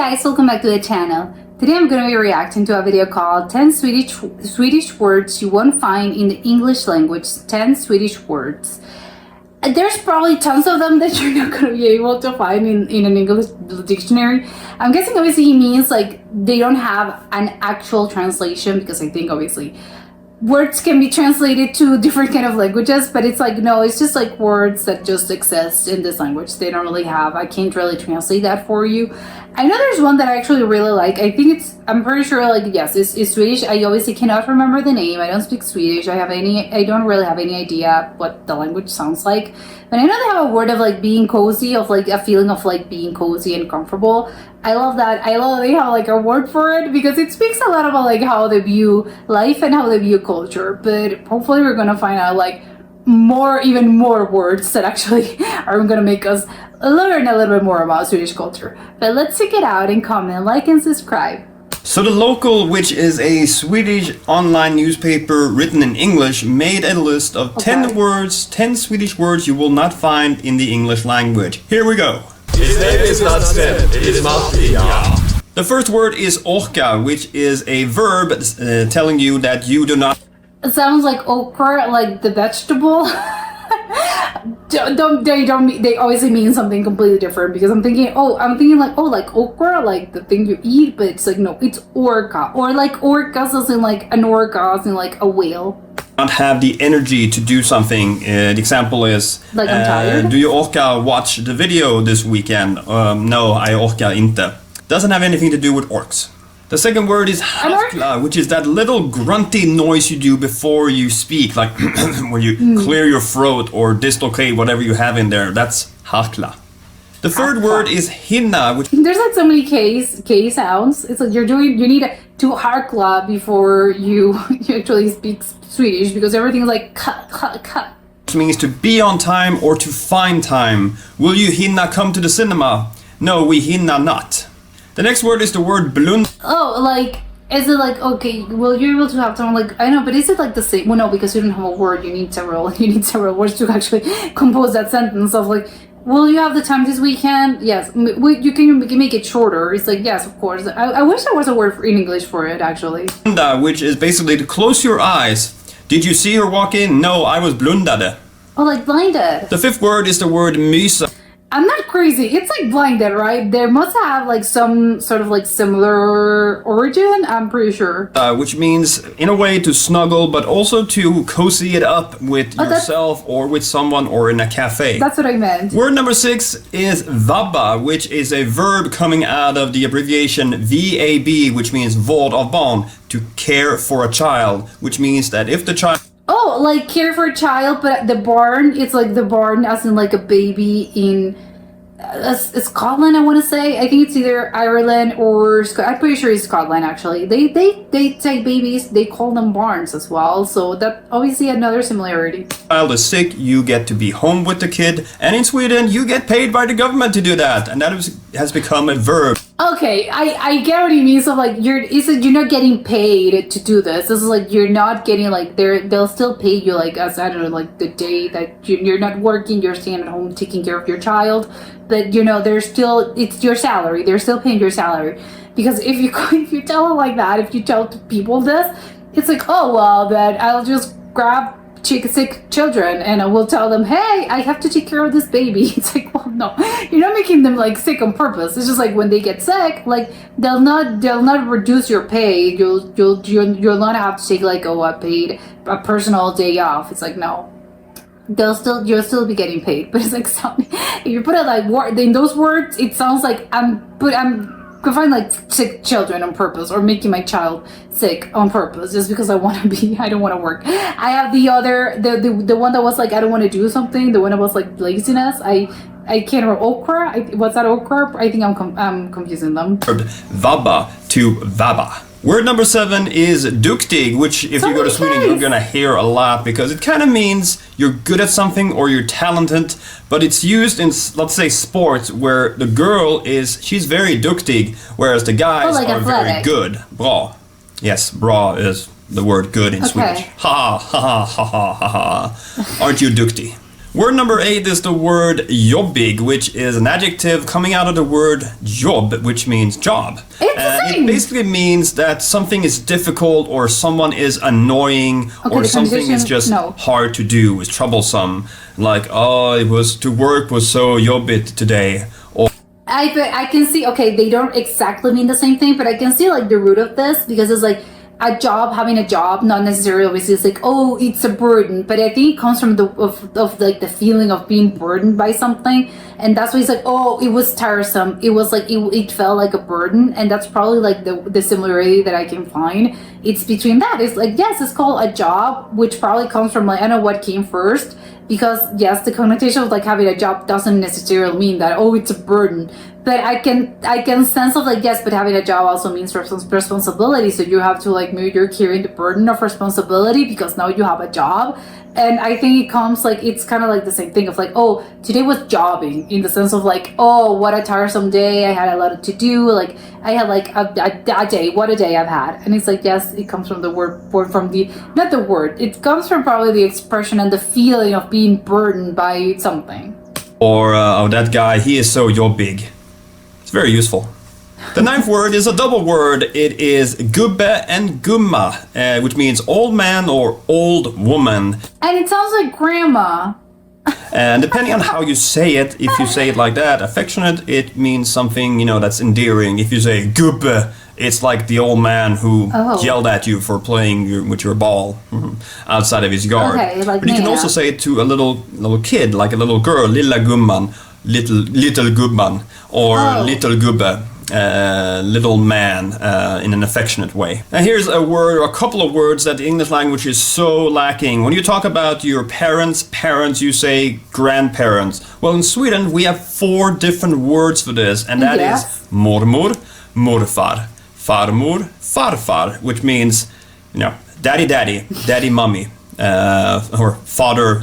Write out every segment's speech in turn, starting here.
guys, welcome back to the channel. Today I'm going to be reacting to a video called 10 Swedish words you won't find in the English language. 10 Swedish words. There's probably tons of them that you're not going to be able to find in an English dictionary. I'm guessing obviously he means like they don't have an actual translation, because I think obviously words can be translated to different kind of languages, but it's like, no, it's just like words that just exist in this language. They don't really have, I can't really translate that for you. I know there's one that I actually really like. I think I'm pretty sure, like, yes, it's Swedish. I obviously cannot remember the name. I don't speak Swedish. I don't really have any idea what the language sounds like. But I know they have a word of like being cozy, of like a feeling of like being cozy and comfortable. I love that. I love they have like a word for it, because it speaks a lot about like how they view life and how they view culture. But hopefully we're gonna find out like even more words that actually are gonna make us learn a little bit more about Swedish culture. But let's check it out and comment, like, and subscribe. So the Local, which is a Swedish online newspaper written in English, made a list of 10 Swedish words you will not find in the English language. Here we go. His name is not Sten, it is Matti. The first word is orka, which is a verb telling you that you do not... It sounds like okra, like the vegetable. They obviously mean something completely different, because I'm thinking like okra, like the thing you eat, but it's like, no, it's orca, or like orcas as in like an orca as in like a whale. Not have the energy to do something. The example is like, I'm tired. Do you orka watch the video this weekend? No, I orka inte. Doesn't have anything to do with orcs. The second word is hakla, which is that little grunty noise you do before you speak, like when you clear your throat or dislocate whatever you have in there. That's hakla. The third word is hinna, which... There's like so many K sounds. It's like you need to hakla before you actually speak Swedish, because everything is like cut. Which means to be on time or to find time. Will you hinna come to the cinema? No, we hinna not. The next word is the word blund. Oh, like, is it like, okay, well, you're able to have time, like, I know, but is it like the same? Well, no, because you don't have a word, you need several words to actually compose that sentence of like, will you have the time this weekend? Yes. You can make it shorter. It's like, yes, of course. I wish there was a word in English for it, actually. Blunda, which is basically to close your eyes. Did you see her walk in? No, I was blundade. Oh, like blinded. The fifth word is the word mysa. I'm not crazy. It's like blinded, right? There must have like some sort of like similar origin, I'm pretty sure. Which means in a way to snuggle, but also to cozy it up with yourself or with someone or in a cafe. That's what I meant. Word number 6 is vabba, which is a verb coming out of the abbreviation VAB, which means vård av barn, to care for a child, which means that if the child... Oh, like care for a child, but the barn, it's like the barn as in like a baby in Scotland, I want to say. I think it's either Ireland or I'm pretty sure it's Scotland, actually. They take babies, they call them barns as well, so that obviously another similarity. Child is sick, you get to be home with the kid, and in Sweden you get paid by the government to do that, and that has become a verb. Okay, I get what he means. So like you're not getting paid to do this. This is like you're not getting like they'll still pay you like as, I don't know, like the day that you're not working, you're staying at home taking care of your child, but you know it's your salary. They're still paying your salary, because if you tell them like that, if you tell people this, it's like, oh well, then I'll just grab sick children and I will tell them, hey, I have to take care of this baby. It's like, well, no, you're not making them like sick on purpose. It's just like when they get sick, like they'll not reduce your pay. You'll not have to take like a personal day off. It's like, no, you'll still be getting paid. But it's like, if you put it like in those words, it sounds like I'm find like sick children on purpose, or making my child sick on purpose just because I don't want to work. I have the one that was like, I don't want to do something. The one that was like laziness. I can't remember. Okra. What's that, okra? I think I'm confusing them. Vabba to vabba. Word number 7 is duktig, which if you go to Sweden you're gonna hear a lot, because it kind of means you're good at something or you're talented, but it's used in, let's say, sports, where the girl she's very duktig, whereas the guys like are athletic. very good. Bra. Yes, bra is the word good in Swedish. Ha ha ha ha ha ha. Aren't you duktig? Word number 8 is the word jobbig, which is an adjective coming out of the word jobb, which means job. It basically means that something is difficult or someone is annoying or something is just hard to do, is troublesome. Like, oh, to work was so jobbigt today. Or I can see, okay, they don't exactly mean the same thing, but I can see like the root of this, because it's like a job, having a job, not necessarily always is like, oh, it's a burden, but I think it comes from like the feeling of being burdened by something, and that's why it's like, oh, it was tiresome. It was like it felt like a burden, and that's probably like the similarity that I can find. It's between that. It's like, yes, it's called a job, which probably comes from like, I don't know what came first, because yes, the connotation of like having a job doesn't necessarily mean that, oh, it's a burden. But I can sense of like, yes, but having a job also means responsibility. So you have to like, maybe you're carrying the burden of responsibility because now you have a job. And I think it comes like, it's kind of like the same thing of like, oh, today was jobbing, in the sense of like, oh, what a tiresome day. I had a lot to do. Like I had like a day, what a day I've had. And it's like, yes, it comes from the word, not the word. It comes from probably the expression and the feeling of being burdened by something. Or, oh, that guy, he is so jobbig. It's very useful. The 9th word is a double word. It is gubbe and gumma, which means old man or old woman. And it sounds like grandma. And depending on how you say it, if you say it like that, affectionate, it means something, that's endearing. If you say gubbe, it's like the old man who yelled at you for playing with your ball outside of his yard. Okay, like but you can also say it to a little kid, like a little girl, lilla gumman, little gubban, or little gubbe, little man, in an affectionate way. Now here's a couple of words that the English language is so lacking. When you talk about your parents, you say grandparents. Well, in Sweden we have 4 different words for this, and that is mormor, morfar, farmor, farfar, which means, daddy, daddy, mommy. Or father,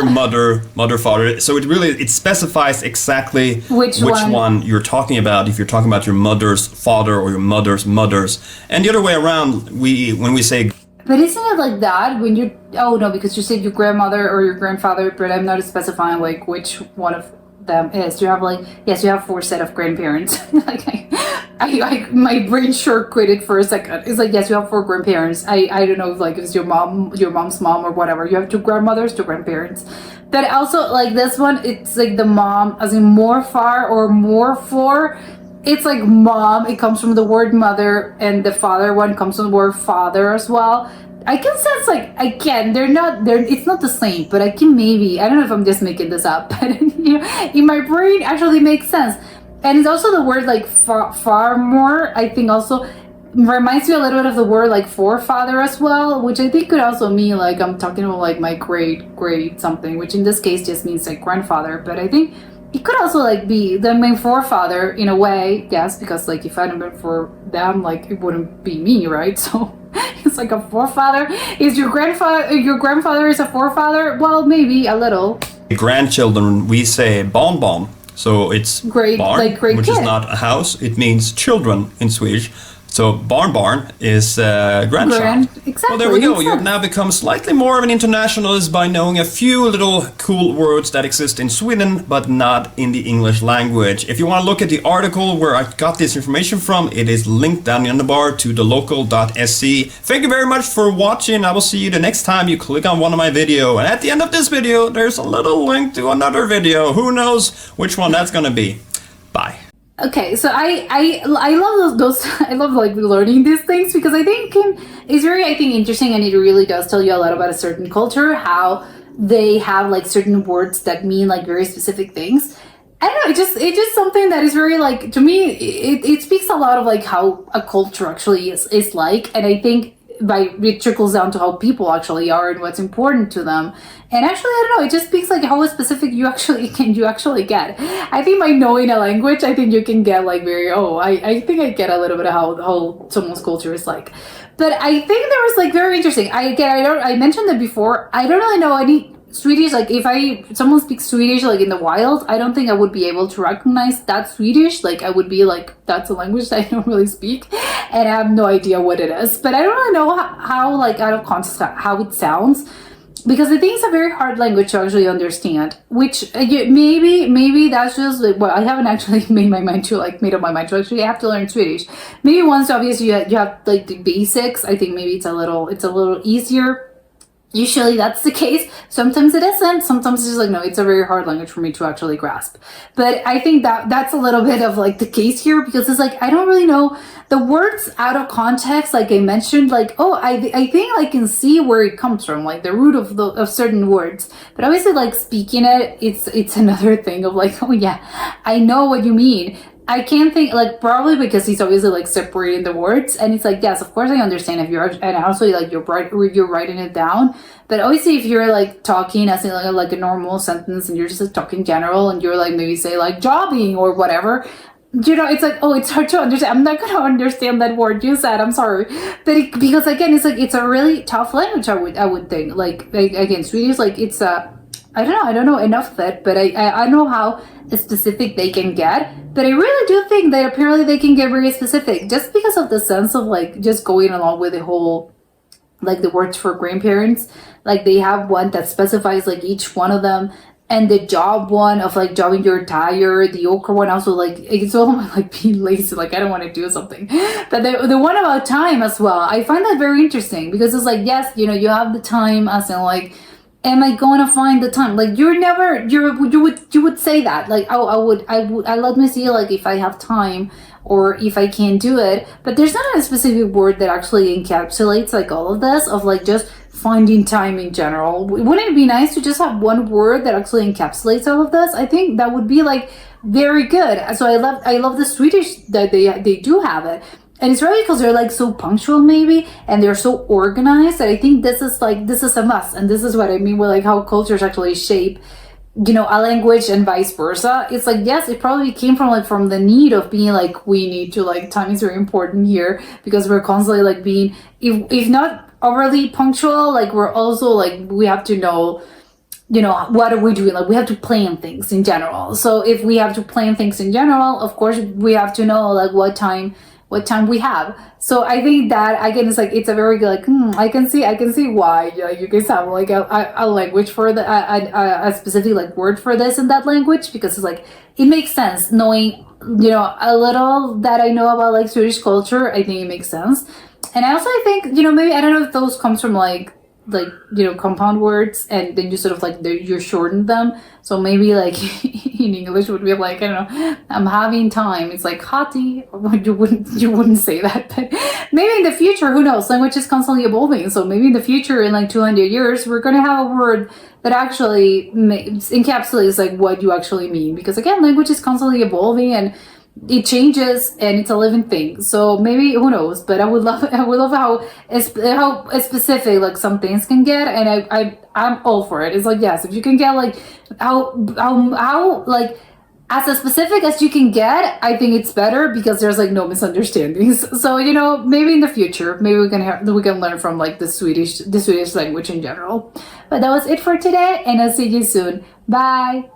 mother, father. So it specifies exactly which one you're talking about. If you're talking about your mother's father or your mother's mothers, and the other way around, when we say. But isn't it like that when you? Oh no, because you said your grandmother or your grandfather, but I'm not specifying like which one of them is. You have like, yes, you have 4 set of grandparents. Like my brain short-circuited for a second. It's like, yes, you have 4 grandparents. I don't know if like it's your mom's mom or whatever. You have 2 grandmothers, 2 grandparents. But also like this one, it's like the mom, as in more far or more for. It's like mom. It comes from the word mother, and the father one comes from the word father as well. I can sense like, again, it's not the same, but I can maybe, I don't know if I'm just making this up, but in my brain actually makes sense. And it's also the word like far more, I think also reminds me a little bit of the word like forefather as well, which I think could also mean like I'm talking about like my great something, which in this case just means like grandfather. But I think it could also like be my forefather in a way, yes, because like if I hadn't been for them, like it wouldn't be me, right? So it's like a forefather. Is your grandfather is a forefather? Well, maybe a little. Grandchildren, we say barnbarn. So it's great, barn, like great which kid. is not a house. It means children in Swedish. So barnbarn is grandchild. Exactly. Well, there we go. You've now become slightly more of an internationalist by knowing a few little cool words that exist in Sweden, but not in the English language. If you want to look at the article where I got this information from, it is linked down in the bar to thelocal.se. Thank you very much for watching. I will see you the next time you click on one of my videos. And at the end of this video, there's a little link to another video. Who knows which one that's going to be. Bye. Okay, so I love those I love like learning these things, because I think it's very interesting, and it really does tell you a lot about a certain culture, how they have like certain words that mean like very specific things. I don't know, it's just something that is very like, to me it speaks a lot of like how a culture actually is like, and I think it trickles down to how people actually are and what's important to them. And actually, I don't know, it just speaks like how specific you actually get. I think by knowing a language, I think you can get like I think I get a little bit of how someone's culture is like. But I think there was like very interesting. I mentioned it before. I don't really know any Swedish, like if someone speaks Swedish like in the wild, I don't think I would be able to recognize that Swedish. Like I would be like, that's a language that I don't really speak, and I have no idea what it is. But I don't really know how like out of context how it sounds. because I think it's a very hard language to actually understand, which maybe that's just like, well, I haven't actually made up my mind to actually have to learn Swedish. Maybe once obviously you have like the basics, I think maybe it's a little easier. Usually that's the case. Sometimes it isn't. Sometimes it's just like, no, it's a very hard language for me to actually grasp. But I think that's a little bit of like the case here, because it's like, I don't really know the words out of context. Like I mentioned, like, oh, I think I can see where it comes from, like the root of certain words. But obviously like speaking it, it's another thing of like, oh yeah, I know what you mean. I can't think, like, probably because he's obviously like separating the words, and it's like, yes, of course I understand if you're, and also like you're writing it down, but obviously if you're like talking as in like a normal sentence and you're just like, talking general, and you're like maybe say like jobbing or whatever, it's like, oh, it's hard to understand. I'm not gonna understand that word you said. I'm sorry, but because again, it's like it's a really tough language. I would think like again, Swedish, like it's a, I don't know enough of it, but I know how specific they can get. But I really do think that apparently they can get very specific, just because of the sense of like just going along with the whole, like the words for grandparents. Like they have one that specifies like each one of them, and the job one of like jobbing your tire, the ochre one also, like it's all about like being lazy, like I don't want to do something. But the one about time as well, I find that very interesting, because it's like, yes, you have the time as in like, am I going to find the time? Like you would say that like, oh, I let me see like if I have time or if I can do it. But there's not a specific word that actually encapsulates like all of this of like just finding time in general. Wouldn't it be nice to just have one word that actually encapsulates all of this? I think that would be like very good. So I love the Swedish that they do have it. And it's really because they're like so punctual maybe, and they're so organized, that I think this is a must. And this is what I mean with like how cultures actually shape, a language and vice versa. It's like, yes, it probably came from the need of being like, we need to like, time is very important here, because we're constantly like being, if not overly punctual, like we're also like, we have to know, what are we doing? Like we have to plan things in general. So if we have to plan things in general, of course we have to know like what time we have. So I think that again, it's like, it's a very good, like, I can see why you guys have like a language for the a specific like word for this in that language, because it's like, it makes sense knowing a little that I know about like Swedish culture. I think it makes sense. And I also think maybe, I don't know if those comes from like compound words, and then you sort of like you shorten them. So maybe like in English would be like, I don't know, I'm having time, it's like hottie. You wouldn't say that, but maybe in the future, who knows, language is constantly evolving. So maybe in the future, in like 200 years, we're gonna have a word that actually encapsulates like what you actually mean, because again, language is constantly evolving and it changes, and it's a living thing. So maybe, who knows, but I would love how specific like some things can get, and I'm all for it. It's like, yes, if you can get like how like as specific as you can get, I think it's better, because there's like no misunderstandings. So maybe in the future, maybe we can learn from like the Swedish language in general. But that was it for today, and I'll see you soon. Bye.